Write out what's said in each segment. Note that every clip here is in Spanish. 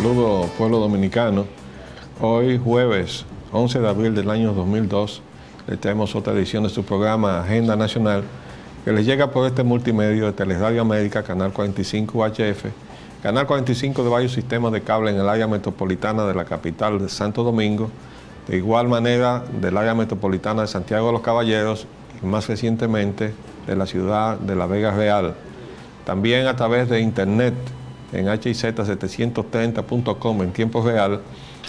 Saludos, pueblo dominicano. Hoy, jueves 11 de abril del año 2002, les traemos otra edición de su programa Agenda Nacional, que les llega por este multimedio de Teleradio América, Canal 45 UHF, Canal 45 de varios sistemas de cable en el área metropolitana de la capital de Santo Domingo, de igual manera del área metropolitana de Santiago de los Caballeros y más recientemente de la ciudad de La Vega Real. También a través de internet en HIZ730.com en tiempo real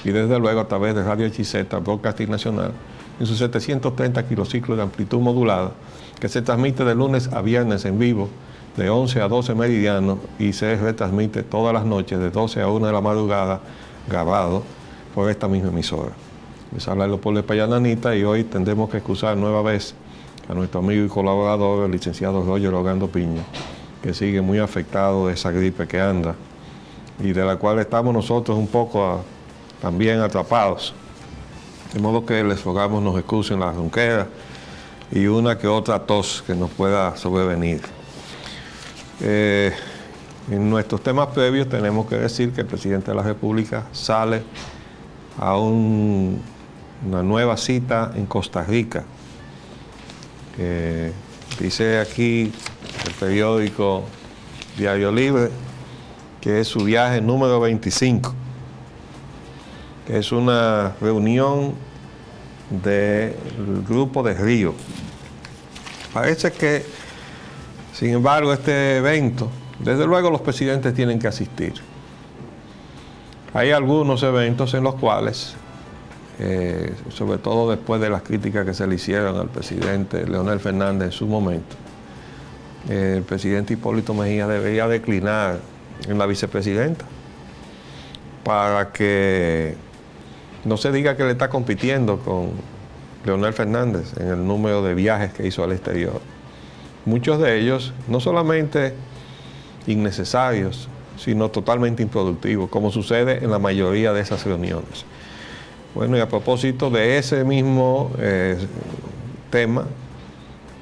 y desde luego a través de Radio HIZ Broadcasting Nacional en sus 730 kilociclos de amplitud modulada, que se transmite de lunes a viernes en vivo de 11 a 12 meridianos y se retransmite todas las noches de 12 a 1 de la madrugada grabado por esta misma emisora. Les habla Leopoldo Payananita y hoy tendremos que excusar nueva vez a nuestro amigo y colaborador, el licenciado Roger Ogando Piña, que sigue muy afectado de esa gripe que anda y de la cual estamos nosotros un poco también atrapados. De modo que les rogamos nos excusen la ronquera y una que otra tos que nos pueda sobrevenir. En nuestros temas previos tenemos que decir que el presidente de la República sale a una nueva cita en Costa Rica. Dice aquí el periódico Diario Libre que es su viaje número 25, que es una reunión del Grupo de Río. Parece que, sin embargo, este evento, desde luego los presidentes tienen que asistir. Hay algunos eventos en los cuales, sobre todo después de las críticas que se le hicieron al presidente Leonel Fernández en su momento, el presidente Hipólito Mejía debería declinar en la vicepresidenta para que no se diga que le está compitiendo con Leonel Fernández en el número de viajes que hizo al exterior. Muchos de ellos no solamente innecesarios, sino totalmente improductivos, como sucede en la mayoría de esas reuniones. Bueno, y a propósito de ese mismo tema,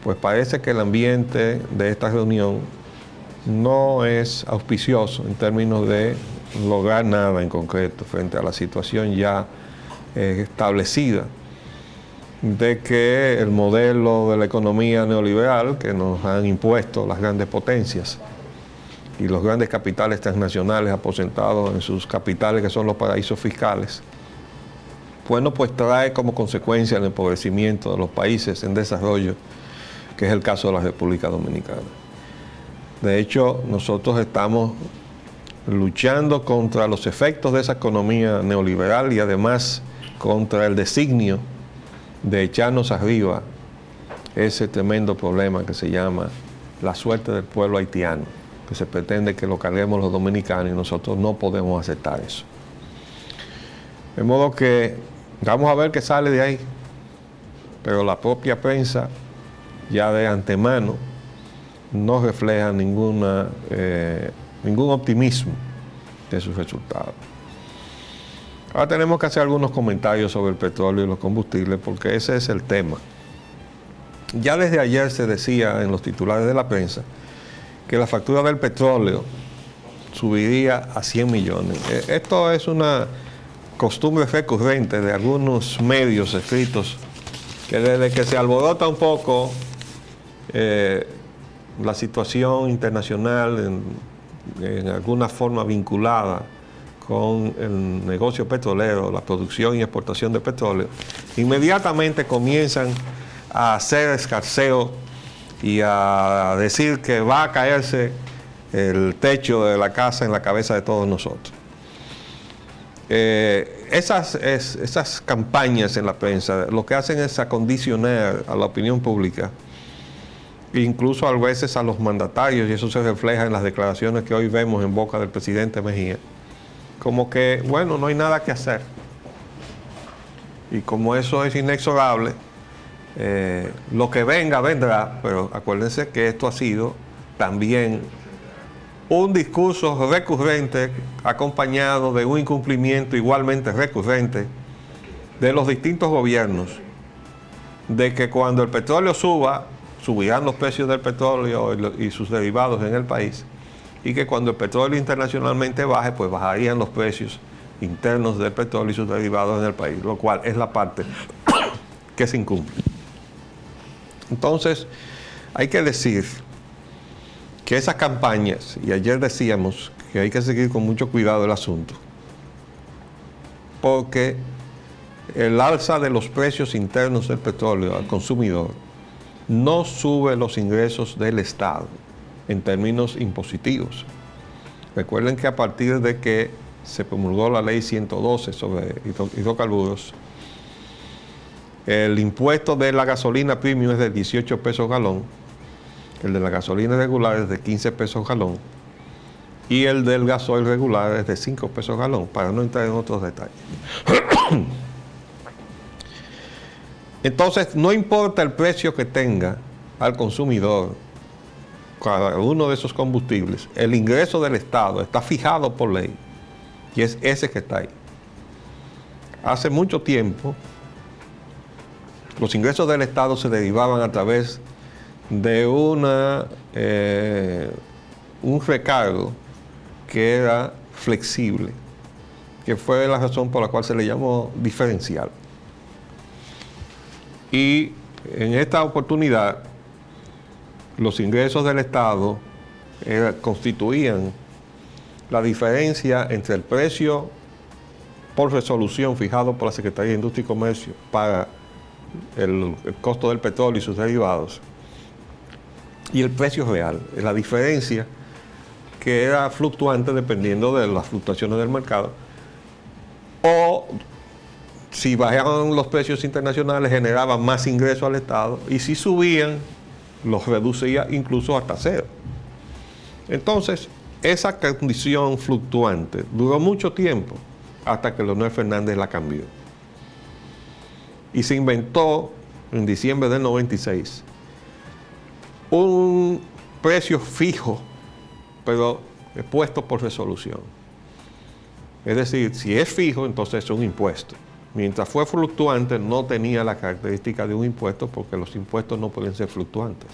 pues parece que el ambiente de esta reunión no es auspicioso en términos de lograr nada en concreto frente a la situación ya establecida de que el modelo de la economía neoliberal que nos han impuesto las grandes potencias y los grandes capitales transnacionales aposentados en sus capitales que son los paraísos fiscales, bueno, pues trae como consecuencia el empobrecimiento de los países en desarrollo, que es el caso de la República Dominicana. De hecho, nosotros estamos luchando contra los efectos de esa economía neoliberal y además contra el designio de echarnos arriba ese tremendo problema que se llama la suerte del pueblo haitiano, que se pretende que lo carguemos los dominicanos y nosotros no podemos aceptar eso. De modo que vamos a ver qué sale de ahí, pero la propia prensa ya de antemano no refleja ningún optimismo de sus resultados. Ahora tenemos que hacer algunos comentarios sobre el petróleo y los combustibles porque ese es el tema. Ya desde ayer se decía en los titulares de la prensa que la factura del petróleo subiría a 100 millones. Esto es una costumbre recurrente de algunos medios escritos que desde que se alborota un poco la situación internacional en alguna forma vinculada con el negocio petrolero, la producción y exportación de petróleo, inmediatamente comienzan a hacer escarceo y a decir que va a caerse el techo de la casa en la cabeza de todos nosotros. Esas campañas en la prensa lo que hacen es acondicionar a la opinión pública, incluso a veces a los mandatarios, y eso se refleja en las declaraciones que hoy vemos en boca del presidente Mejía, como que, bueno, no hay nada que hacer. Y como eso es inexorable, lo que venga, vendrá, pero acuérdense que esto ha sido también un discurso recurrente acompañado de un incumplimiento igualmente recurrente de los distintos gobiernos, de que cuando el petróleo suba, subirán los precios del petróleo y sus derivados en el país, y que cuando el petróleo internacionalmente baje, pues bajarían los precios internos del petróleo y sus derivados en el país, lo cual es la parte que se incumple. Entonces, hay que decir que esas campañas, y ayer decíamos que hay que seguir con mucho cuidado el asunto, porque el alza de los precios internos del petróleo al consumidor no sube los ingresos del Estado en términos impositivos. Recuerden que a partir de que se promulgó la ley 112 sobre hidrocarburos, el impuesto de la gasolina premium es de 18 pesos galón, el de la gasolina regular es de 15 pesos galón y el del gasoil regular es de 5 pesos galón, para no entrar en otros detalles. Entonces, no importa el precio que tenga al consumidor cada uno de esos combustibles, el ingreso del Estado está fijado por ley y es ese que está ahí. Hace mucho tiempo, los ingresos del Estado se derivaban a través de un recargo que era flexible, que fue la razón por la cual se le llamó diferencial. Y en esta oportunidad, los ingresos del Estado constituían la diferencia entre el precio por resolución fijado por la Secretaría de Industria y Comercio para el costo del petróleo y sus derivados y el precio real, la diferencia que era fluctuante dependiendo de las fluctuaciones del mercado, o si bajaban los precios internacionales generaban más ingresos al Estado y si subían los reducía incluso hasta cero. Entonces, esa condición fluctuante duró mucho tiempo hasta que Leonel Fernández la cambió. Y se inventó en diciembre del 96 un precio fijo, pero puesto por resolución. Es decir, si es fijo, entonces es un impuesto. Mientras fue fluctuante, no tenía la característica de un impuesto porque los impuestos no pueden ser fluctuantes.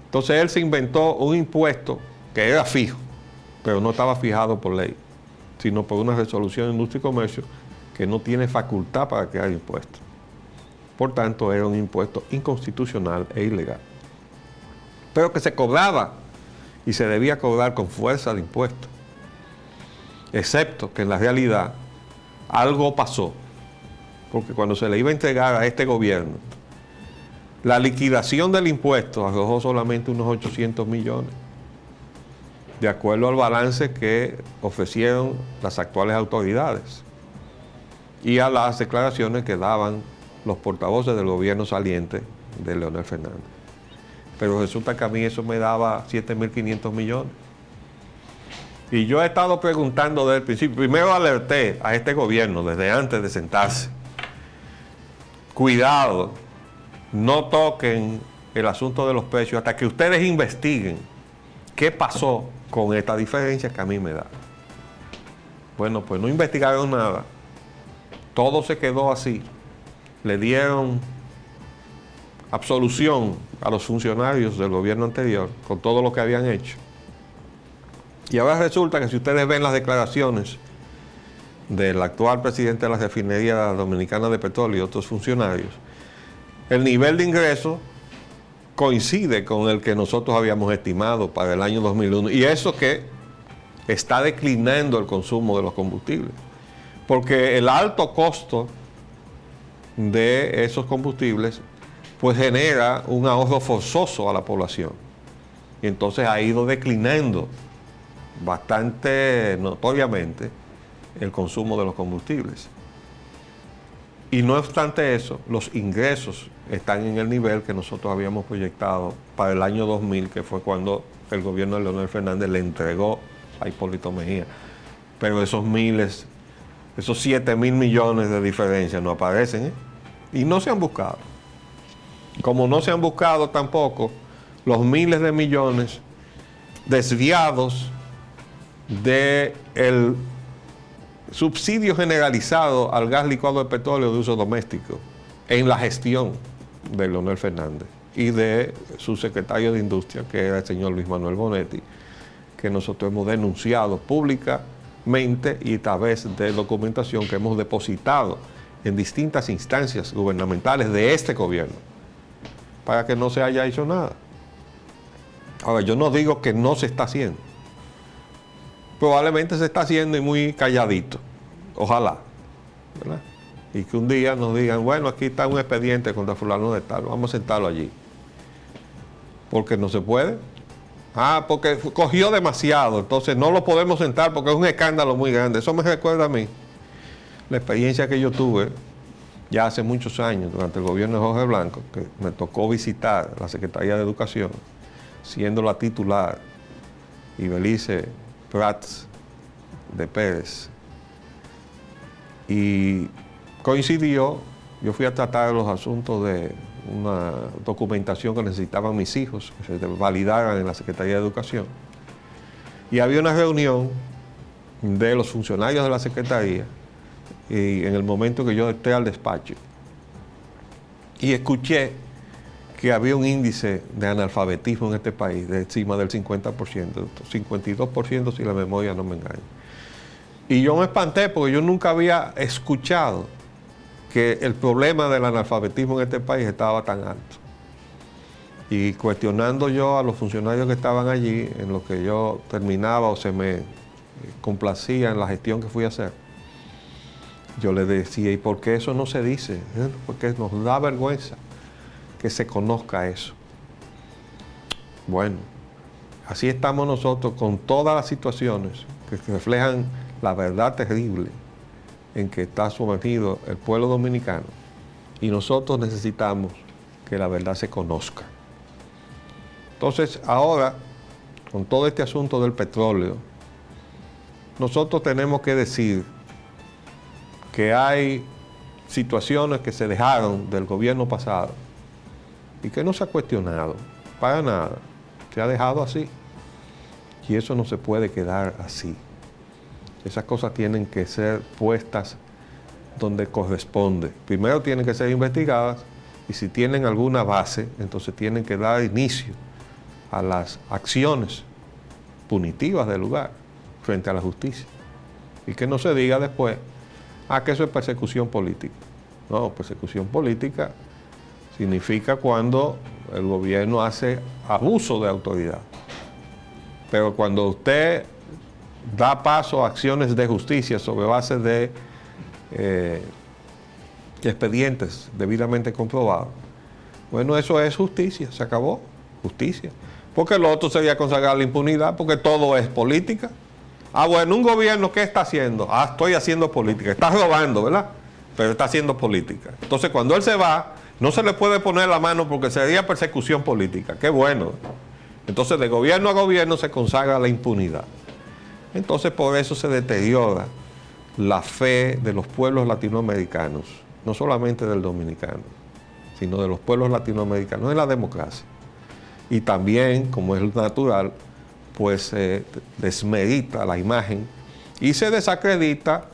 Entonces él se inventó un impuesto que era fijo, pero no estaba fijado por ley, sino por una resolución de Industria y Comercio que no tiene facultad para crear impuestos. Por tanto, era un impuesto inconstitucional e ilegal. Pero que se cobraba y se debía cobrar con fuerza de impuesto. Excepto que en la realidad algo pasó, porque cuando se le iba a entregar a este gobierno, la liquidación del impuesto arrojó solamente unos 800 millones, de acuerdo al balance que ofrecieron las actuales autoridades y a las declaraciones que daban los portavoces del gobierno saliente de Leonel Fernández. Pero resulta que a mí eso me daba 7.500 millones. Y yo he estado preguntando desde el principio, primero alerté a este gobierno desde antes de sentarse. Cuidado, no toquen el asunto de los precios hasta que ustedes investiguen qué pasó con esta diferencia que a mí me da. Bueno, pues no investigaron nada. Todo se quedó así. Le dieron absolución a los funcionarios del gobierno anterior con todo lo que habían hecho. Y ahora resulta que si ustedes ven las declaraciones del actual presidente de la Refinería Dominicana de Petróleo y otros funcionarios, el nivel de ingreso coincide con el que nosotros habíamos estimado para el año 2001. Y eso que está declinando el consumo de los combustibles. Porque el alto costo de esos combustibles pues genera un ahorro forzoso a la población. Y entonces ha ido declinando bastante notoriamente el consumo de los combustibles. Y no obstante eso, los ingresos están en el nivel que nosotros habíamos proyectado para el año 2000, que fue cuando el gobierno de Leonel Fernández le entregó a Hipólito Mejía. Pero esos 7.000 millones de diferencia no aparecen, ¿eh? Y no se han buscado. Como no se han buscado tampoco los miles de millones desviados del subsidio generalizado al gas licuado de petróleo de uso doméstico en la gestión de Leonel Fernández y de su secretario de Industria, que era el señor Luis Manuel Bonetti, que nosotros hemos denunciado públicamente y a través de documentación que hemos depositado en distintas instancias gubernamentales de este gobierno, para que no se haya hecho nada. Ahora, yo no digo que no se está haciendo. Probablemente se está haciendo y muy calladito. Ojalá, ¿verdad? Y que un día nos digan, bueno, aquí está un expediente contra fulano de tal, vamos a sentarlo allí. Porque no se puede. Porque cogió demasiado, entonces no lo podemos sentar porque es un escándalo muy grande. Eso me recuerda a mí la experiencia que yo tuve ya hace muchos años, durante el gobierno de Jorge Blanco, que me tocó visitar la Secretaría de Educación, siendo la titular Ibelice Prats de Pérez. Y coincidió, yo fui a tratar los asuntos de una documentación que necesitaban mis hijos, que se validaran en la Secretaría de Educación. Y había una reunión de los funcionarios de la Secretaría, y en el momento que yo entré al despacho, y escuché que había un índice de analfabetismo en este país de encima del 50%, 52% si la memoria no me engaña. Y yo me espanté porque yo nunca había escuchado que el problema del analfabetismo en este país estaba tan alto. Y cuestionando yo a los funcionarios que estaban allí, en lo que yo terminaba o se me complacía en la gestión que fui a hacer, yo les decía, ¿y por qué eso no se dice? Porque nos da vergüenza que se conozca eso. Bueno, así estamos nosotros con todas las situaciones que reflejan la verdad terrible en que está sumergido el pueblo dominicano, y nosotros necesitamos que la verdad se conozca. Entonces, ahora, con todo este asunto del petróleo, nosotros tenemos que decir que hay situaciones que se dejaron del gobierno pasado y que no se ha cuestionado para nada, se ha dejado así, y eso no se puede quedar así. Esas cosas tienen que ser puestas donde corresponde. Primero tienen que ser investigadas, y si tienen alguna base, entonces tienen que dar inicio a las acciones punitivas del lugar frente a la justicia. Y que no se diga después, que eso es persecución política. No, persecución política significa cuando el gobierno hace abuso de autoridad. Pero cuando usted da paso a acciones de justicia sobre base de expedientes debidamente comprobados, bueno, eso es justicia, se acabó, justicia. Porque lo otro sería consagrar la impunidad, porque todo es política. Bueno, un gobierno, ¿qué está haciendo? Estoy haciendo política. Está robando, ¿verdad? Pero está haciendo política. Entonces, cuando él se va, no se le puede poner la mano porque sería persecución política. Qué bueno. Entonces, de gobierno a gobierno se consagra la impunidad. Entonces, por eso se deteriora la fe de los pueblos latinoamericanos, no solamente del dominicano, sino de los pueblos latinoamericanos en la democracia. Y también, como es natural, pues se desmerita la imagen y se desacredita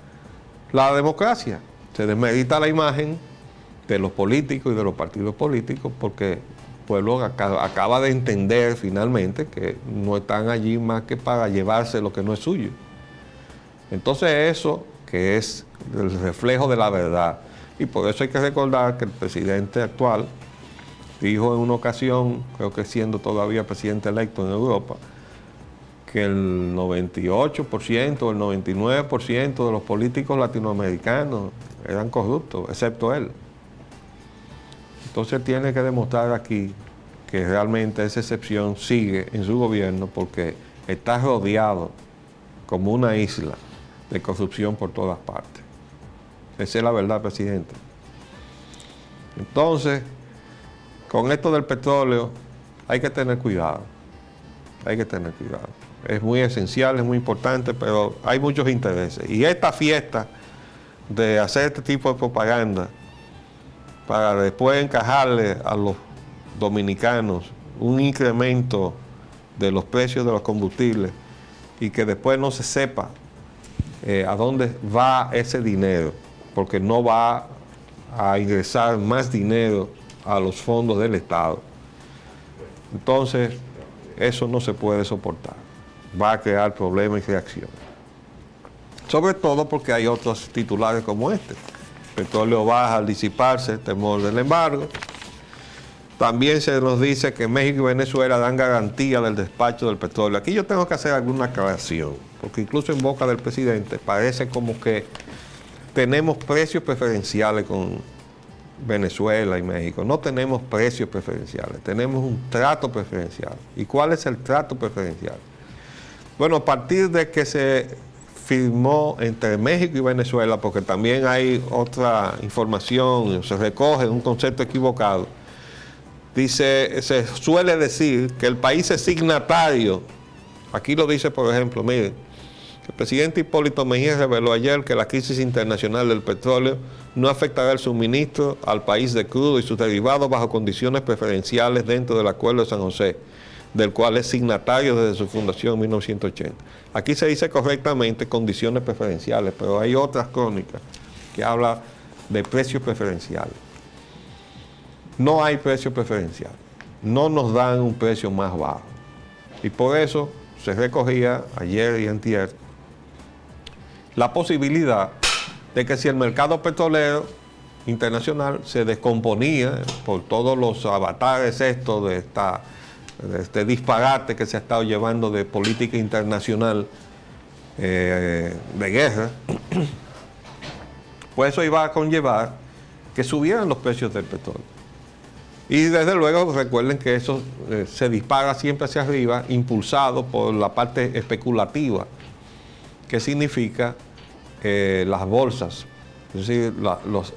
la democracia. Se desmerita la imagen de los políticos y de los partidos políticos, porque el pueblo acaba de entender finalmente que no están allí más que para llevarse lo que no es suyo. Entonces eso, que es el reflejo de la verdad, y por eso hay que recordar que el presidente actual dijo en una ocasión, creo que siendo todavía presidente electo en Europa, que el 98% o el 99% de los políticos latinoamericanos eran corruptos, excepto él. Entonces tiene que demostrar aquí que realmente esa excepción sigue en su gobierno, porque está rodeado como una isla de corrupción por todas partes. Esa es la verdad, presidente. Entonces, con esto del petróleo hay que tener cuidado. Hay que tener cuidado. Es muy esencial, es muy importante, pero hay muchos intereses. Y esta fiesta de hacer este tipo de propaganda para después encajarle a los dominicanos un incremento de los precios de los combustibles y que después no se sepa a dónde va ese dinero, porque no va a ingresar más dinero a los fondos del Estado. Entonces, eso no se puede soportar. Va a crear problemas y reacciones. Sobre todo porque hay otros titulares como este. El petróleo baja al disiparse, temor del embargo. También se nos dice que México y Venezuela dan garantía del despacho del petróleo. Aquí yo tengo que hacer alguna aclaración, porque incluso en boca del presidente parece como que tenemos precios preferenciales con Venezuela y México. No tenemos precios preferenciales, tenemos un trato preferencial. ¿Y cuál es el trato preferencial? Bueno, a partir de que se firmó entre México y Venezuela, porque también hay otra información, se recoge un concepto equivocado. Dice, se suele decir que el país es signatario. Aquí lo dice, por ejemplo, miren, el presidente Hipólito Mejía reveló ayer que la crisis internacional del petróleo no afectará el suministro al país de crudo y sus derivados bajo condiciones preferenciales dentro del Acuerdo de San José, del cual es signatario desde su fundación en 1980. Aquí se dice correctamente condiciones preferenciales, pero hay otras crónicas que hablan de precios preferenciales. No hay precio preferencial, no nos dan un precio más bajo. Y por eso se recogía ayer y antier la posibilidad de que si el mercado petrolero internacional se descomponía por todos los avatares estos de este disparate que se ha estado llevando de política internacional de guerra, pues eso iba a conllevar que subieran los precios del petróleo. Y desde luego recuerden que eso se dispara siempre hacia arriba, impulsado por la parte especulativa, que significa las bolsas, es decir, los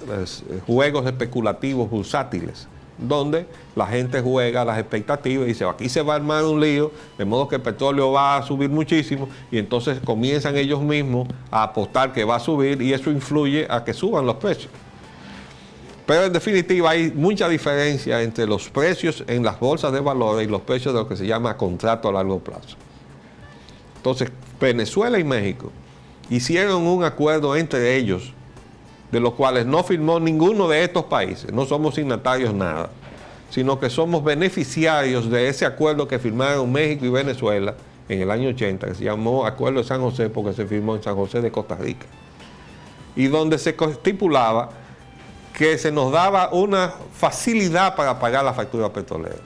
juegos especulativos bursátiles, donde la gente juega a las expectativas y dice, aquí se va a armar un lío, de modo que el petróleo va a subir muchísimo, y entonces comienzan ellos mismos a apostar que va a subir, y eso influye a que suban los precios. Pero en definitiva hay mucha diferencia entre los precios en las bolsas de valores y los precios de lo que se llama contrato a largo plazo. Entonces, Venezuela y México hicieron un acuerdo entre ellos, de los cuales no firmó ninguno de estos países, no somos signatarios nada, sino que somos beneficiarios de ese acuerdo que firmaron México y Venezuela en el año 80, que se llamó Acuerdo de San José porque se firmó en San José de Costa Rica, y donde se estipulaba que se nos daba una facilidad para pagar la factura petrolera,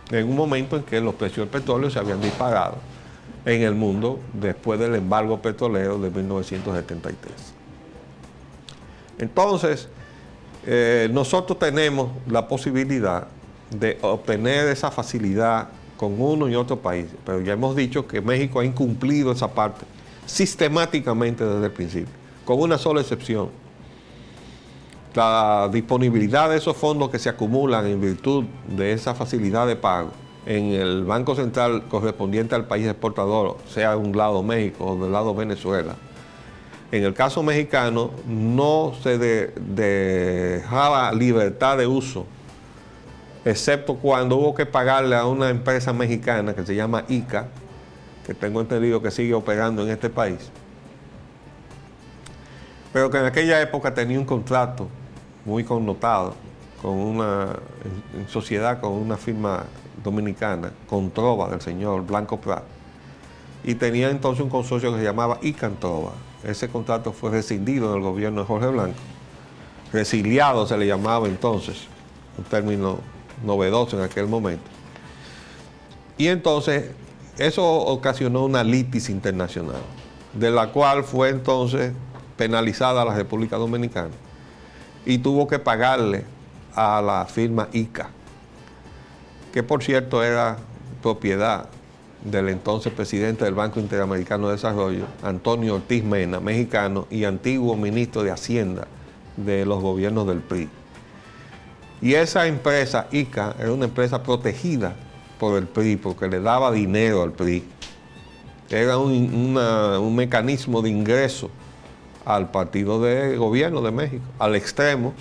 en un momento en que los precios del petróleo se habían disparado en el mundo después del embargo petrolero de 1973. Entonces, nosotros tenemos la posibilidad de obtener esa facilidad con uno y otro país, pero ya hemos dicho que México ha incumplido esa parte sistemáticamente desde el principio, con una sola excepción: la disponibilidad de esos fondos que se acumulan en virtud de esa facilidad de pago en el Banco Central correspondiente al país exportador, sea de un lado México o del lado Venezuela. En el caso mexicano no se dejaba libertad de uso, excepto cuando hubo que pagarle a una empresa mexicana que se llama ICA, que tengo entendido que sigue operando en este país, pero que en aquella época tenía un contrato muy connotado con en sociedad con una firma dominicana, Controva, del señor Blanco Prat, y tenía entonces un consorcio que se llamaba Icantrova. Ese contrato fue rescindido en el gobierno de Jorge Blanco, resiliado se le llamaba entonces, un término novedoso en aquel momento. Y entonces eso ocasionó una litis internacional, de la cual fue entonces penalizada la República Dominicana y tuvo que pagarle a la firma ICA, que por cierto era propiedad del entonces presidente del Banco Interamericano de Desarrollo, Antonio Ortiz Mena, mexicano y antiguo ministro de Hacienda de los gobiernos del PRI. Y esa empresa, ICA, era una empresa protegida por el PRI porque le daba dinero al PRI. Era un mecanismo de ingreso al partido de gobierno de México, al extremo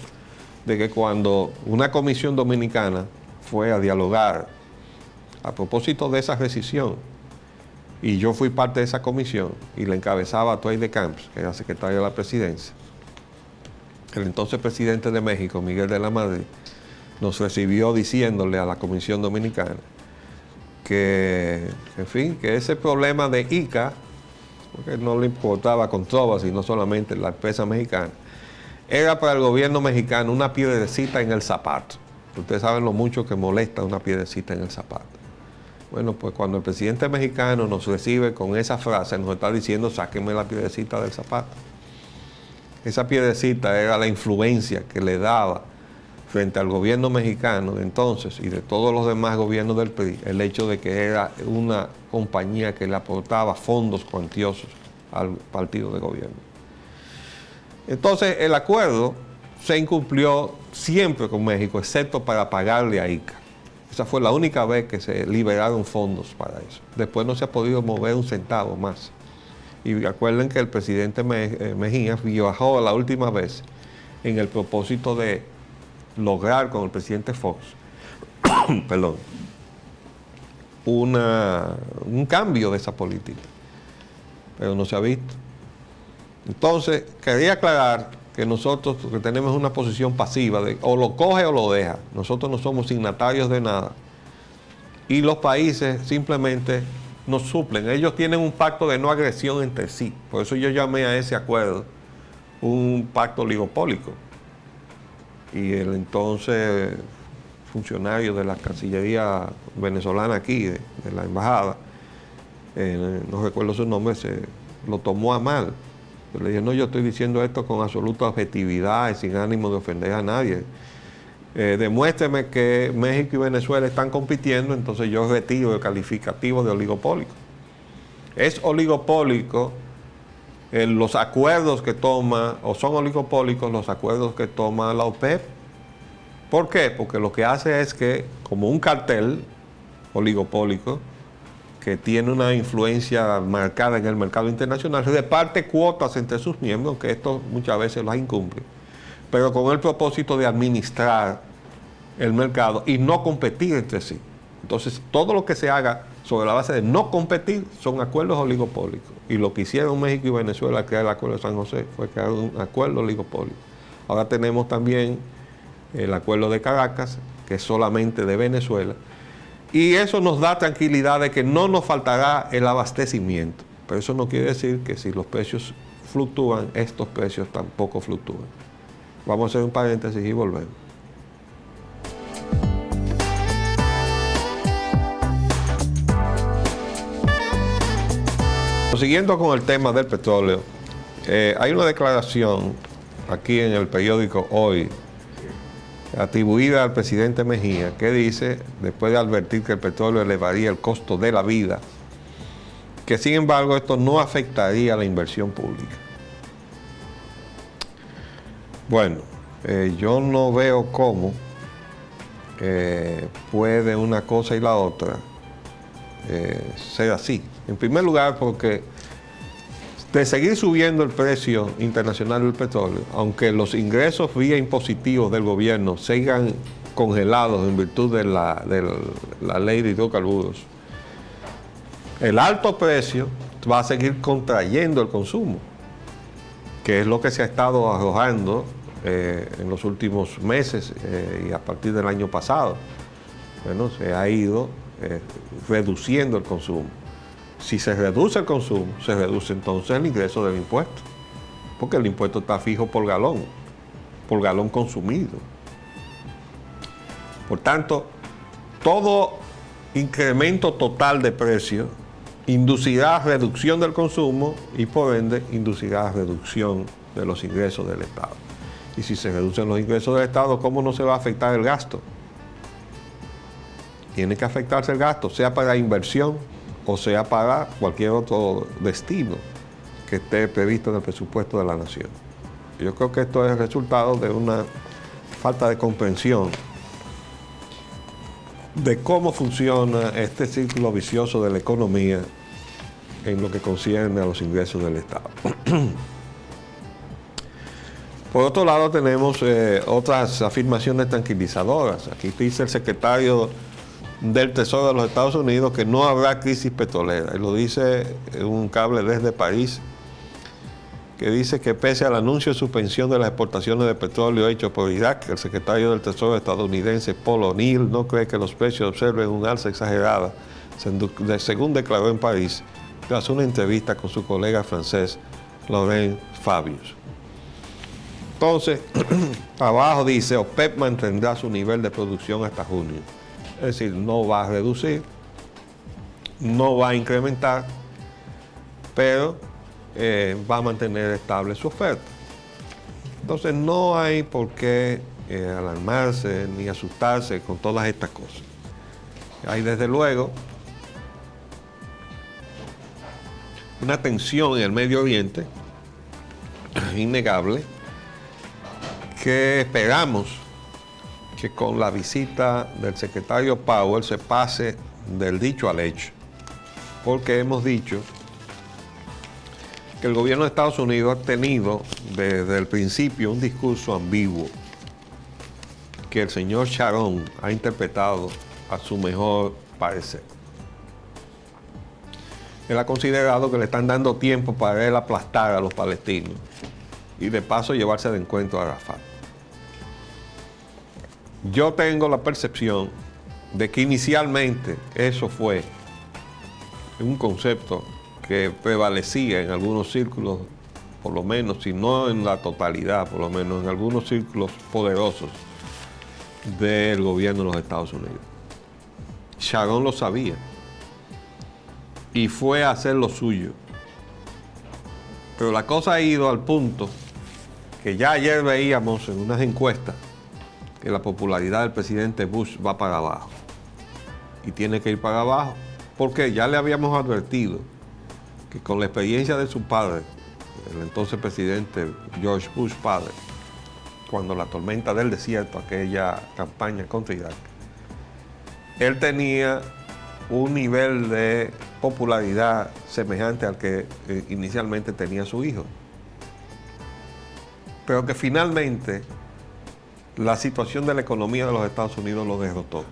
de que cuando una comisión dominicana fue a dialogar a propósito de esa rescisión, y yo fui parte de esa comisión y la encabezaba Tuey de Camps, que era secretario de la presidencia, el entonces presidente de México, Miguel de la Madrid, nos recibió diciéndole a la comisión dominicana que, en fin, que ese problema de ICA, porque no le importaba con Trobas y no solamente la empresa mexicana, era para el gobierno mexicano una piedrecita en el zapato. Ustedes saben lo mucho que molesta una piedrecita en el zapato. Bueno, pues cuando el presidente mexicano nos recibe con esa frase, nos está diciendo, sáquenme la piedrecita del zapato. Esa piedrecita era la influencia que le daba frente al gobierno mexicano de entonces y de todos los demás gobiernos del PRI, el hecho de que era una compañía que le aportaba fondos cuantiosos al partido de gobierno. Entonces el acuerdo se incumplió siempre con México, excepto para pagarle a ICA. Esa fue la única vez que se liberaron fondos para eso. Después no se ha podido mover un centavo más. Y recuerden que el presidente Mejía viajó la última vez en el propósito de lograr con el presidente Fox perdón, un cambio de esa política. Pero no se ha visto. Entonces, quería aclarar que nosotros que tenemos una posición pasiva de o lo coge o lo deja. Nosotros no somos signatarios de nada. Y los países simplemente nos suplen. Ellos tienen un pacto de no agresión entre sí. Por eso yo llamé a ese acuerdo un pacto oligopólico. Y el entonces funcionario de la Cancillería venezolana aquí, de la embajada, no recuerdo su nombre, se lo tomó a mal. Yo le dije, no, yo estoy diciendo esto con absoluta objetividad y sin ánimo de ofender a nadie. Demuéstreme que México y Venezuela están compitiendo, entonces yo retiro el calificativo de oligopólico. Es oligopólico los acuerdos que toma, o son oligopólicos los acuerdos que toma la OPEP. ¿Por qué? Porque lo que hace es que, como un cartel oligopólico, que tiene una influencia marcada en el mercado internacional, reparte cuotas entre sus miembros, que esto muchas veces las incumple, pero con el propósito de administrar el mercado y no competir entre sí. Entonces, todo lo que se haga sobre la base de no competir son acuerdos oligopólicos. Y lo que hicieron México y Venezuela al crear el acuerdo de San José fue crear un acuerdo oligopólico. Ahora tenemos también el acuerdo de Caracas, que es solamente de Venezuela, y eso nos da tranquilidad de que no nos faltará el abastecimiento. Pero eso no quiere decir que si los precios fluctúan, estos precios tampoco fluctúan. Vamos a hacer un paréntesis y volvemos. Siguiendo con el tema del petróleo, hay una declaración aquí en el periódico Hoy, atribuida al presidente Mejía, que dice, después de advertir que el petróleo elevaría el costo de la vida, que sin embargo esto no afectaría la inversión pública. Bueno, yo no veo cómo puede una cosa y la otra ser así. En primer lugar, porque de seguir subiendo el precio internacional del petróleo, aunque los ingresos vía impositivos del gobierno sigan congelados en virtud de la ley de hidrocarburos, el alto precio va a seguir contrayendo el consumo, que es lo que se ha estado arrojando en los últimos meses y a partir del año pasado. Bueno, se ha ido reduciendo el consumo. Si se reduce el consumo, se reduce entonces el ingreso del impuesto, porque el impuesto está fijo por galón consumido. Por tanto, todo incremento total de precio inducirá reducción del consumo y por ende inducirá reducción de los ingresos del Estado. Y si se reducen los ingresos del Estado, ¿cómo no se va a afectar el gasto? Tiene que afectarse el gasto, sea para inversión o sea para cualquier otro destino que esté previsto en el presupuesto de la nación. Yo creo que esto es el resultado de una falta de comprensión de cómo funciona este círculo vicioso de la economía en lo que concierne a los ingresos del Estado. Por otro lado, tenemos otras afirmaciones tranquilizadoras. Aquí dice el secretario del Tesoro de los Estados Unidos que no habrá crisis petrolera. Y lo dice un cable desde París, que dice que pese al anuncio de suspensión de las exportaciones de petróleo hecho por Irak, el secretario del Tesoro estadounidense Paul O'Neill no cree que los precios observen un alza exagerada, según declaró en París tras una entrevista con su colega francés Laurent Fabius. Entonces, abajo dice, OPEP mantendrá su nivel de producción hasta junio. Es decir, no va a reducir, no va a incrementar, pero va a mantener estable su oferta. Entonces, no hay por qué alarmarse ni asustarse con todas estas cosas. Hay, desde luego, una tensión en el Medio Oriente, innegable, que esperamos que con la visita del secretario Powell se pase del dicho al hecho, porque hemos dicho que el gobierno de Estados Unidos ha tenido desde el principio un discurso ambiguo que el señor Sharon ha interpretado a su mejor parecer. Él ha considerado que le están dando tiempo para él aplastar a los palestinos y de paso llevarse de encuentro a Arafat. Yo tengo la percepción de que inicialmente eso fue un concepto que prevalecía en algunos círculos, por lo menos, si no en la totalidad, por lo menos en algunos círculos poderosos del gobierno de los Estados Unidos. Sharon lo sabía y fue a hacer lo suyo. Pero la cosa ha ido al punto que ya ayer veíamos en unas encuestas que la popularidad del presidente Bush va para abajo. Y tiene que ir para abajo, porque ya le habíamos advertido que con la experiencia de su padre, el entonces presidente George Bush padre, cuando la tormenta del desierto, aquella campaña contra Irak, él tenía un nivel de popularidad semejante al que inicialmente tenía su hijo. Pero que finalmente la situación de la economía de los Estados Unidos lo derrotó.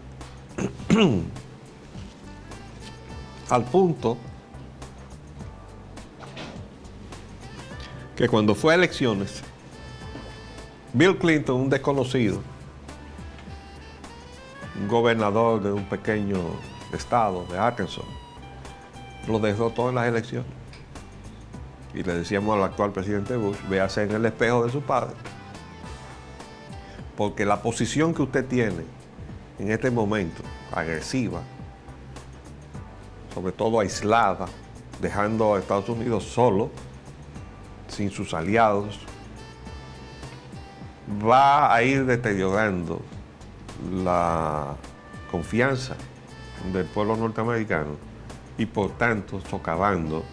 Al punto que cuando fue a elecciones, Bill Clinton, un desconocido, un gobernador de un pequeño estado de Arkansas, lo derrotó en las elecciones. Y le decíamos al actual presidente Bush, véase en el espejo de su padre. Porque la posición que usted tiene en este momento, agresiva, sobre todo aislada, dejando a Estados Unidos solo, sin sus aliados, va a ir deteriorando la confianza del pueblo norteamericano y por tanto socavando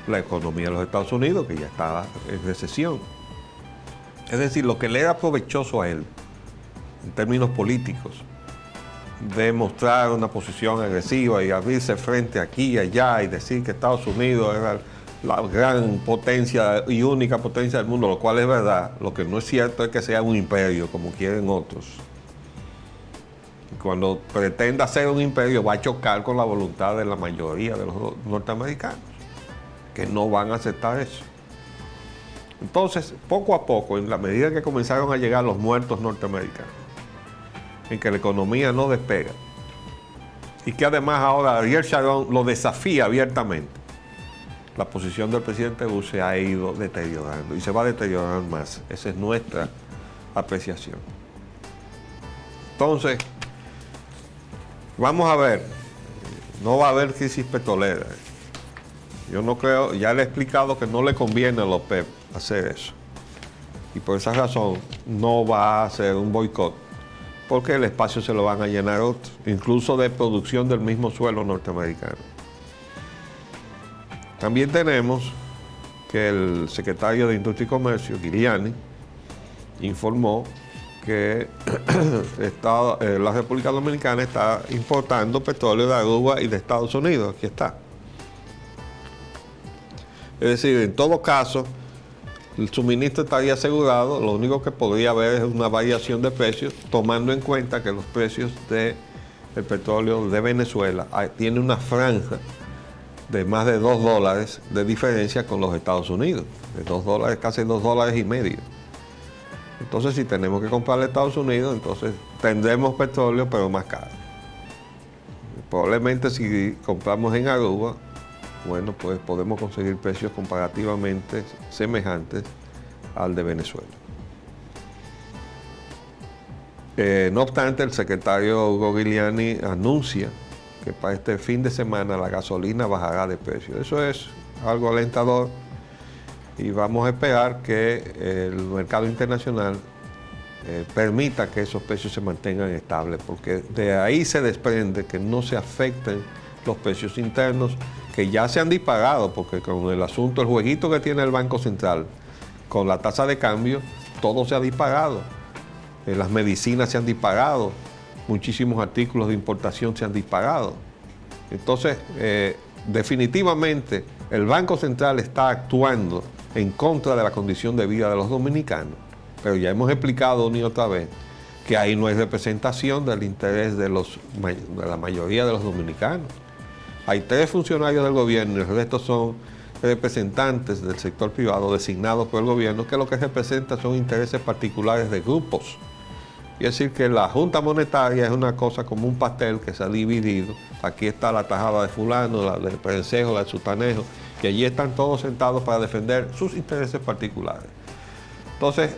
la economía de los Estados Unidos, que ya estaba en recesión. Es decir, lo que le era provechoso a él, en términos políticos, de mostrar una posición agresiva y abrirse frente aquí y allá y decir que Estados Unidos era la gran potencia y única potencia del mundo, lo cual es verdad. Lo que no es cierto es que sea un imperio, como quieren otros. Y cuando pretenda ser un imperio, va a chocar con la voluntad de la mayoría de los norteamericanos, que no van a aceptar eso. Entonces, poco a poco, en la medida que comenzaron a llegar los muertos norteamericanos, en que la economía no despega, y que además ahora Ariel Sharon lo desafía abiertamente, la posición del presidente Bush se ha ido deteriorando y se va a deteriorar más. Esa es nuestra apreciación. Entonces, vamos a ver, no va a haber crisis petrolera. Yo no creo, ya le he explicado que no le conviene a los OPEP hacer eso. Y por esa razón no va a hacer un boicot, porque el espacio se lo van a llenar otros, incluso de producción del mismo suelo norteamericano. También tenemos que el secretario de Industria y Comercio, Giuliani, informó que la República Dominicana está importando petróleo de Aruba y de Estados Unidos. Aquí está. Es decir, en todo caso, el suministro estaría asegurado. Lo único que podría haber es una variación de precios, tomando en cuenta que los precios del petróleo de Venezuela tienen una franja de más de $2 de diferencia con los Estados Unidos, de $2, casi $2.50. Entonces, si tenemos que comprarle a Estados Unidos, entonces tendremos petróleo, pero más caro. probablemente si compramos en Aruba, bueno, pues podemos conseguir precios comparativamente semejantes al de Venezuela. No obstante, el secretario Hugo Giuliani anuncia que para este fin de semana la gasolina bajará de precio. Eso es algo alentador y vamos a esperar que el mercado internacional permita que esos precios se mantengan estables, porque de ahí se desprende que no se afecten los precios internos que ya se han disparado, porque con el asunto, el jueguito que tiene el Banco Central con la tasa de cambio, todo se ha disparado. Las medicinas se han disparado, muchísimos artículos de importación se han disparado. Entonces, definitivamente, el Banco Central está actuando en contra de la condición de vida de los dominicanos. Pero ya hemos explicado una y otra vez que ahí no hay representación del interés de la mayoría de los dominicanos. Hay 3 funcionarios del gobierno y el resto son representantes del sector privado designados por el gobierno, que lo que representa son intereses particulares de grupos. Y es decir, que la Junta Monetaria es una cosa como un pastel que se ha dividido. Aquí está la tajada de fulano, la del prensejo, la del sutanejo, y allí están todos sentados para defender sus intereses particulares. Entonces,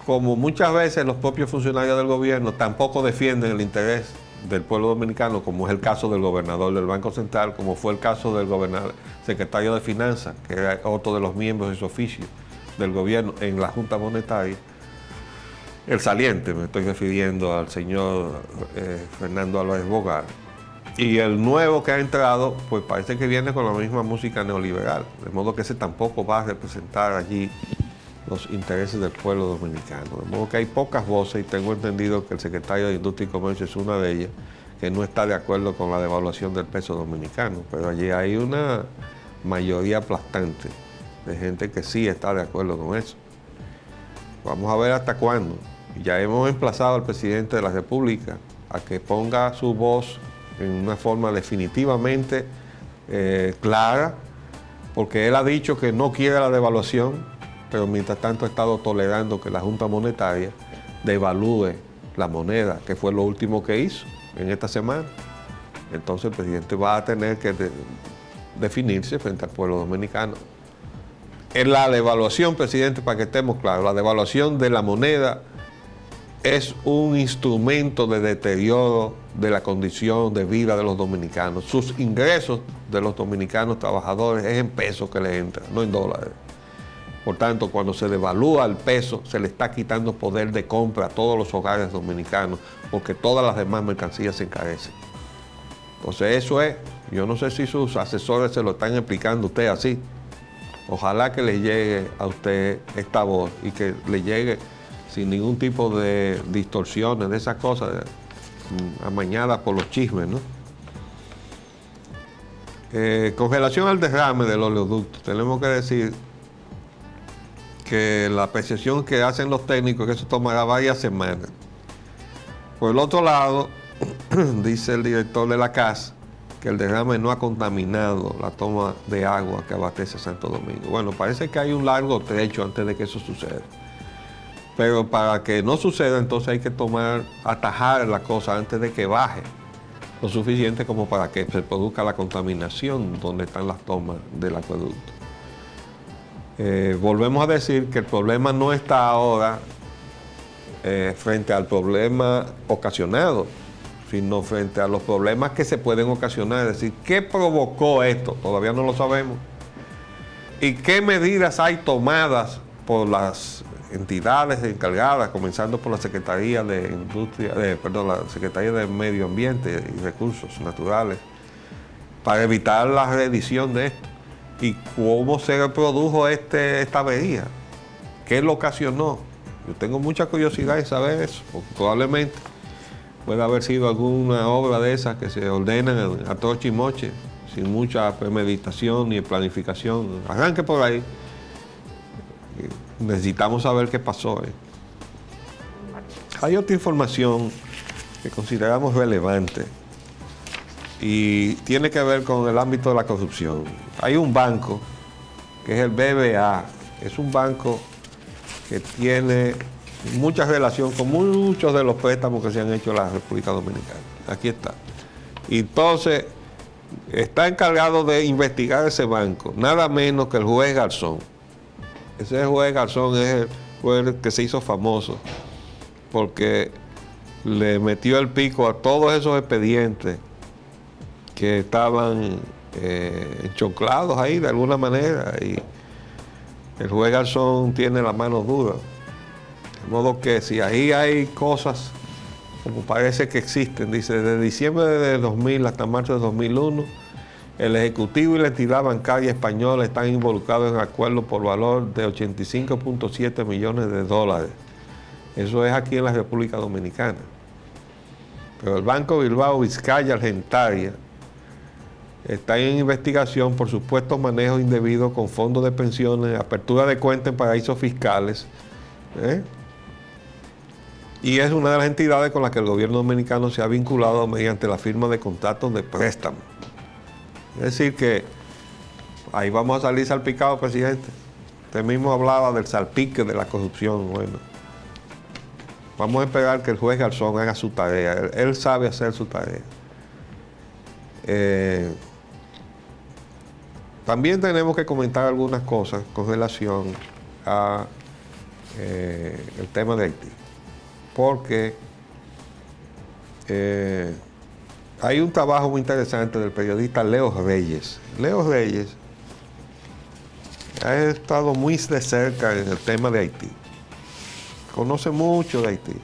como muchas veces los propios funcionarios del gobierno tampoco defienden el interés del pueblo dominicano, como es el caso del gobernador del Banco Central, como fue el caso del secretario de Finanzas, que era otro de los miembros de su oficio del gobierno en la Junta Monetaria, el saliente, me estoy refiriendo al señor Fernando Álvarez Bogar, y el nuevo que ha entrado, pues parece que viene con la misma música neoliberal, de modo que ese tampoco va a representar allí los intereses del pueblo dominicano. De modo que hay pocas voces, y tengo entendido que el secretario de Industria y Comercio es una de ellas, que no está de acuerdo con la devaluación del peso dominicano, pero allí hay una mayoría aplastante de gente que sí está de acuerdo con eso. Vamos a ver hasta cuándo. Ya hemos emplazado al presidente de la República a que ponga su voz en una forma definitivamente clara, porque él ha dicho que no quiere la devaluación, pero mientras tanto ha estado tolerando que la Junta Monetaria devalúe la moneda, que fue lo último que hizo en esta semana. Entonces el presidente va a tener que definirse frente al pueblo dominicano. En la devaluación, presidente, para que estemos claros, la devaluación de la moneda es un instrumento de deterioro de la condición de vida de los dominicanos. Sus ingresos de los dominicanos trabajadores es en pesos que les entran, no en dólares. Por tanto, cuando se devalúa el peso, se le está quitando poder de compra a todos los hogares dominicanos, porque todas las demás mercancías se encarecen. Entonces eso es, yo no sé si sus asesores se lo están explicando a usted así. Ojalá que le llegue a usted esta voz y que le llegue sin ningún tipo de distorsiones, de esas cosas amañadas por los chismes, ¿no? Con relación al derrame del oleoducto, tenemos que decir que la apreciación que hacen los técnicos es que eso tomará varias semanas. Por el otro lado, dice el director de la CAS que el derrame no ha contaminado la toma de agua que abastece a Santo Domingo. Bueno, parece que hay un largo trecho antes de que eso suceda. Pero para que no suceda, entonces hay que atajar la cosa antes de que baje lo suficiente como para que se produzca la contaminación donde están las tomas del acueducto. Volvemos a decir que el problema no está ahora frente al problema ocasionado, sino frente a los problemas que se pueden ocasionar. Es decir, ¿qué provocó esto? Todavía no lo sabemos. ¿Y qué medidas hay tomadas por las entidades encargadas, comenzando por la Secretaría de la Secretaría de Medio Ambiente y Recursos Naturales, para evitar la reedición de esto? ¿Y cómo se produjo esta avería? ¿Qué lo ocasionó? Yo tengo mucha curiosidad en saber eso, porque probablemente puede haber sido alguna obra de esas que se ordenan a troche y moche, sin mucha premeditación ni planificación. Arranque por ahí. Necesitamos saber qué pasó. Hay otra información que consideramos relevante y tiene que ver con el ámbito de la corrupción. Hay un banco que es el BBA, es un banco que tiene mucha relación con muchos de los préstamos que se han hecho en la República Dominicana. Aquí está. Y entonces está encargado de investigar ese banco, nada menos que el juez Garzón. Ese juez Garzón es el juez que se hizo famoso porque le metió el pico a todos esos expedientes que estaban enchoclados ahí de alguna manera, y el juez Garzón tiene la mano dura. De modo que si ahí hay cosas como parece que existen, dice, desde diciembre de 2000 hasta marzo de 2001, el Ejecutivo y la entidad bancaria española están involucrados en acuerdos por valor de 85.7 millones de dólares. Eso es aquí en la República Dominicana. Pero el Banco Bilbao Vizcaya Argentaria está en investigación por supuestos manejos indebidos con fondos de pensiones, apertura de cuentas en paraísos fiscales, y es una de las entidades con las que el gobierno dominicano se ha vinculado mediante la firma de contratos de préstamo. Es decir que ahí vamos a salir salpicados, presidente. Usted mismo hablaba del salpique de la corrupción. Bueno, vamos a esperar que el juez Garzón haga su tarea. Él sabe hacer su tarea. También tenemos que comentar algunas cosas con relación a el tema de Haití. Porque hay un trabajo muy interesante del periodista Leo Reyes. Leo Reyes ha estado muy de cerca en el tema de Haití. Conoce mucho de Haití.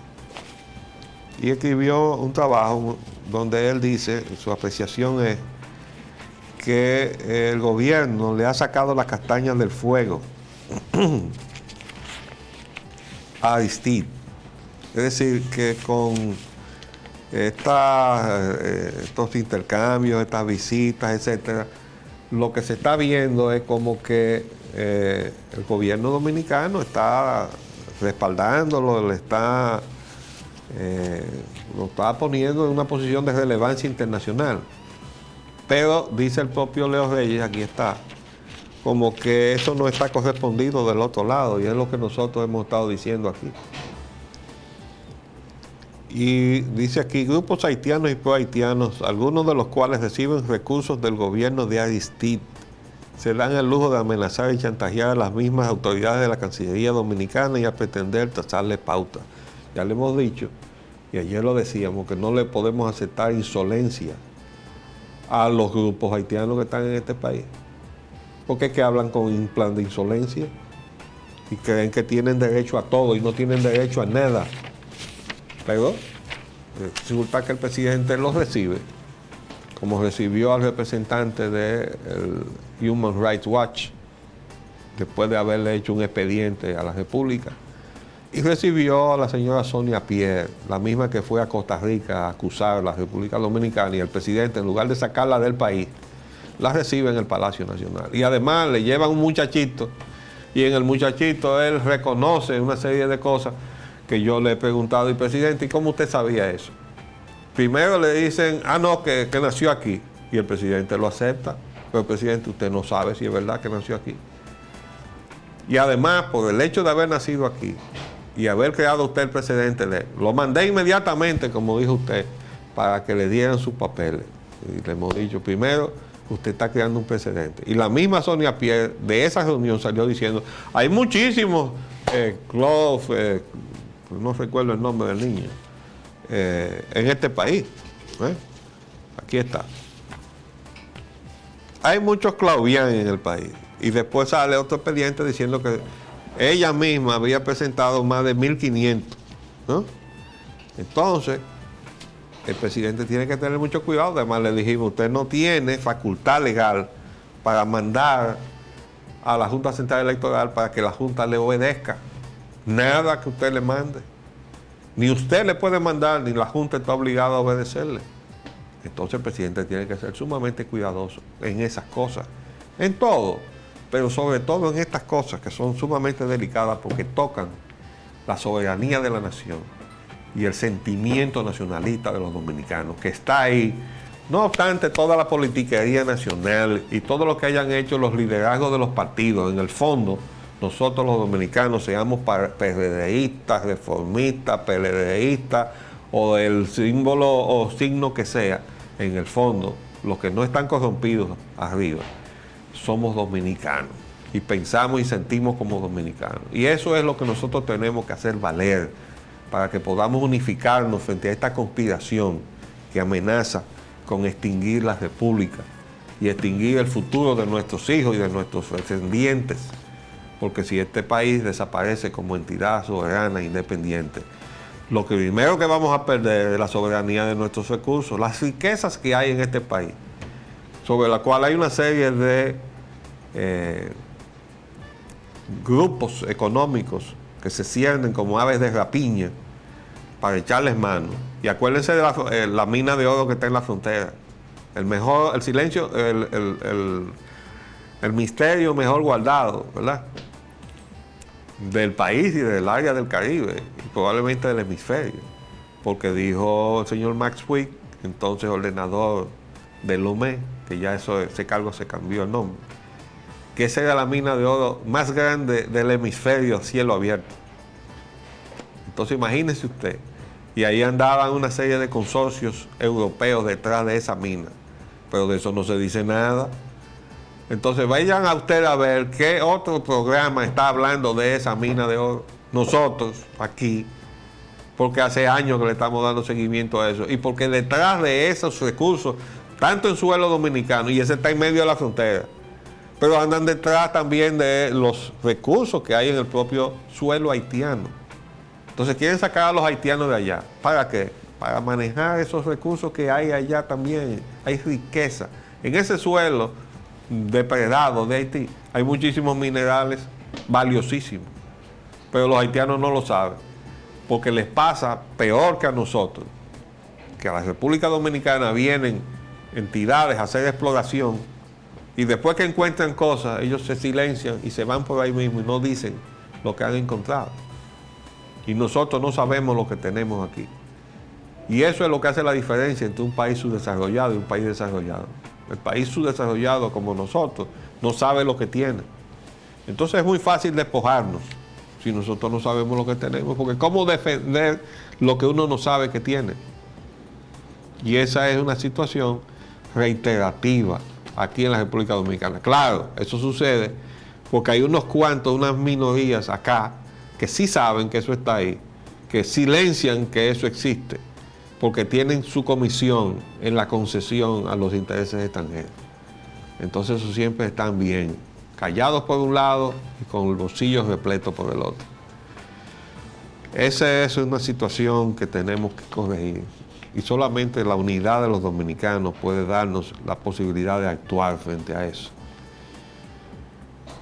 Y escribió un trabajo donde él dice, su apreciación es que el gobierno le ha sacado las castañas del fuego a Aristide. Es decir, que con estos intercambios, estas visitas, etcétera, lo que se está viendo es como que el gobierno dominicano está respaldándolo, lo está poniendo en una posición de relevancia internacional. Pero dice el propio Leo Reyes, aquí está, como que eso no está correspondido del otro lado, y es lo que nosotros hemos estado diciendo aquí. Y dice aquí, grupos haitianos y pro-haitianos, algunos de los cuales reciben recursos del gobierno de Aristide, se dan el lujo de amenazar y chantajear a las mismas autoridades de la Cancillería Dominicana y a pretender trazarle pauta. Ya le hemos dicho, y ayer lo decíamos, que no le podemos aceptar insolencia a los grupos haitianos que están en este país. Porque es que hablan con un plan de insolencia y creen que tienen derecho a todo y no tienen derecho a nada. Pero resulta que el presidente los recibe, como recibió al representante del Human Rights Watch, después de haberle hecho un expediente a la República, y recibió a la señora Sonia Pierre, la misma que fue a Costa Rica a acusar a la República Dominicana, y el presidente, en lugar de sacarla del país, la recibe en el Palacio Nacional. Y además le llevan un muchachito, y en el muchachito él reconoce una serie de cosas que yo le he preguntado al presidente, ¿y cómo usted sabía eso? Primero le dicen, no, que nació aquí, y el presidente lo acepta, pero presidente, usted no sabe si es verdad que nació aquí. Y además, por el hecho de haber nacido aquí y haber creado usted el precedente de él, lo mandé inmediatamente, como dijo usted, para que le dieran sus papeles. Y le hemos dicho, primero, usted está creando un precedente. Y la misma Sonia Pierre de esa reunión salió diciendo, hay muchísimos, no recuerdo el nombre del niño, en este país. Aquí está. Hay muchos Claudian en el país. Y después sale otro expediente diciendo que ella misma había presentado más de 1.500. ¿No? Entonces, el presidente tiene que tener mucho cuidado. Además, le dijimos, usted no tiene facultad legal para mandar a la Junta Central Electoral para que la Junta le obedezca. Nada que usted le mande. Ni usted le puede mandar, ni la Junta está obligada a obedecerle. Entonces el presidente tiene que ser sumamente cuidadoso en esas cosas, en todo, pero sobre todo en estas cosas que son sumamente delicadas porque tocan la soberanía de la nación y el sentimiento nacionalista de los dominicanos, que está ahí. No obstante toda la politiquería nacional y todo lo que hayan hecho los liderazgos de los partidos, en el fondo, nosotros los dominicanos, seamos PRDistas, reformistas, PLDistas o el símbolo o signo que sea, en el fondo, los que no están corrompidos arriba, somos dominicanos y pensamos y sentimos como dominicanos. Y eso es lo que nosotros tenemos que hacer valer para que podamos unificarnos frente a esta conspiración que amenaza con extinguir la república y extinguir el futuro de nuestros hijos y de nuestros descendientes. Porque si este país desaparece como entidad soberana e independiente, lo que primero que vamos a perder es la soberanía de nuestros recursos, las riquezas que hay en este país, sobre la cual hay una serie de grupos económicos que se ciernen como aves de rapiña para echarles mano. Y acuérdense de la mina de oro que está en la frontera. El silencio, el misterio mejor guardado, ¿verdad?, del país y del área del Caribe, y probablemente del hemisferio. Porque dijo el señor Max Wick, entonces ordenador del OME, que ya ese cargo se cambió el nombre, que esa era la mina de oro más grande del hemisferio a cielo abierto. Entonces imagínese usted, y ahí andaban una serie de consorcios europeos detrás de esa mina, pero de eso no se dice nada. Entonces vayan a usted a ver qué otro programa está hablando de esa mina de oro. Nosotros aquí, porque hace años que le estamos dando seguimiento a eso, y porque detrás de esos recursos, tanto en suelo dominicano, y ese está en medio de la frontera, pero andan detrás también de los recursos que hay en el propio suelo haitiano. Entonces quieren sacar a los haitianos de allá. ¿Para qué? Para manejar esos recursos que hay allá también. Hay riqueza. En ese suelo depredado de Haití hay muchísimos minerales valiosísimos, pero los haitianos no lo saben, porque les pasa peor que a nosotros, que a la República Dominicana vienen entidades a hacer exploración y después que encuentran cosas, ellos se silencian y se van por ahí mismo y no dicen lo que han encontrado. Y nosotros no sabemos lo que tenemos aquí. Y eso es lo que hace la diferencia entre un país subdesarrollado y un país desarrollado. El país subdesarrollado como nosotros no sabe lo que tiene. Entonces es muy fácil despojarnos si nosotros no sabemos lo que tenemos, porque ¿cómo defender lo que uno no sabe que tiene? Y esa es una situación reiterativa aquí en la República Dominicana. Claro, eso sucede porque hay unos cuantos, unas minorías acá que sí saben que eso está ahí, que silencian que eso existe, porque tienen su comisión en la concesión a los intereses extranjeros. Entonces eso siempre están bien, callados por un lado y con el bolsillo repleto por el otro. Esa es una situación que tenemos que corregir. Y solamente la unidad de los dominicanos puede darnos la posibilidad de actuar frente a eso.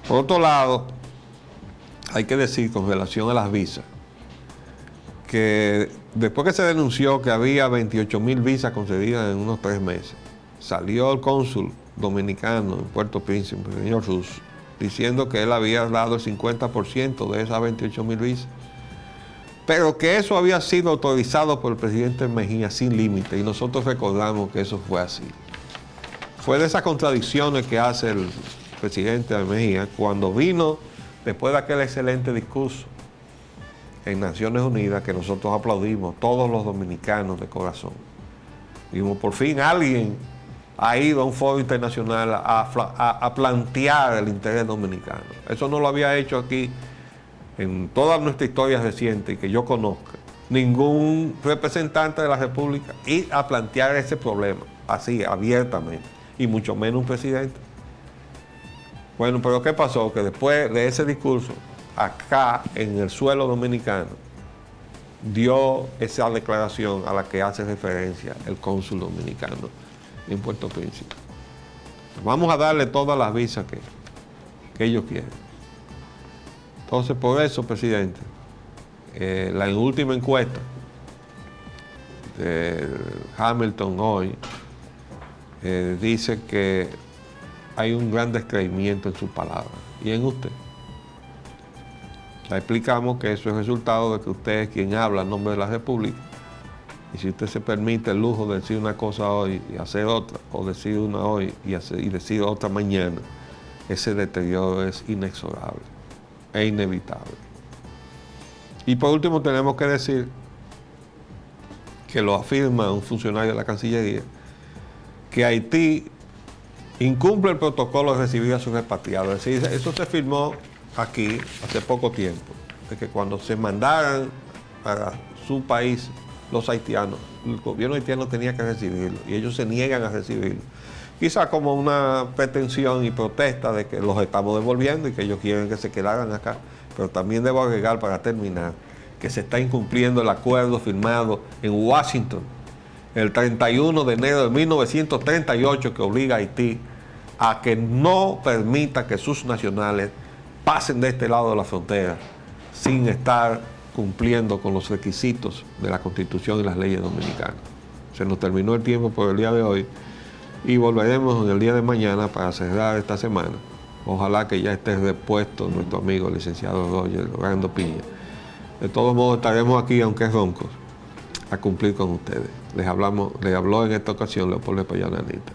Por otro lado, hay que decir con relación a las visas, que después que se denunció que había 28,000 visas concedidas en unos 3 meses, salió el cónsul dominicano en Puerto Príncipe, el señor Rus, diciendo que él había dado el 50% de esas 28,000 visas, pero que eso había sido autorizado por el presidente Mejía sin límite, y nosotros recordamos que eso fue así. Fue de esas contradicciones que hace el presidente Mejía cuando vino después de aquel excelente discurso en Naciones Unidas, que nosotros aplaudimos, todos los dominicanos de corazón. Vimos, por fin alguien ha ido a un foro internacional a plantear el interés dominicano. Eso no lo había hecho aquí en toda nuestra historia reciente, que yo conozca, ningún representante de la República ir a plantear ese problema así, abiertamente, y mucho menos un presidente. Bueno, pero ¿qué pasó? Que después de ese discurso, acá en el suelo dominicano, dio esa declaración a la que hace referencia el cónsul dominicano en Puerto Príncipe. Vamos a darle todas las visas que ellos quieren. Entonces, por eso, presidente, la última encuesta de Hamilton hoy dice que hay un gran descreimiento en sus palabras y en usted. Ya explicamos que eso es resultado de que usted es quien habla en nombre de la República, y si usted se permite el lujo de decir una cosa hoy y hacer otra, o decir una hoy y decir otra mañana, ese deterioro es inexorable e inevitable. Y por último tenemos que decir que lo afirma un funcionario de la Cancillería, que Haití incumple el protocolo de recibir a sus repatriados. Es decir, eso se firmó aquí hace poco tiempo, de que cuando se mandaran a su país los haitianos, el gobierno haitiano tenía que recibirlo y ellos se niegan a recibirlo. Quizá como una pretensión y protesta de que los estamos devolviendo y que ellos quieren que se quedaran acá. Pero también debo agregar, para terminar, que se está incumpliendo el acuerdo firmado en Washington el 31 de enero de 1938 que obliga a Haití a que no permita que sus nacionales pasen de este lado de la frontera sin estar cumpliendo con los requisitos de la Constitución y las leyes dominicanas. Se nos terminó el tiempo por el día de hoy y volveremos en el día de mañana para cerrar esta semana. Ojalá que ya esté repuesto nuestro amigo el licenciado Roger Orlando Piña. De todos modos estaremos aquí, aunque roncos, a cumplir con ustedes. Les habló en esta ocasión Leopoldo Espaillat Anita.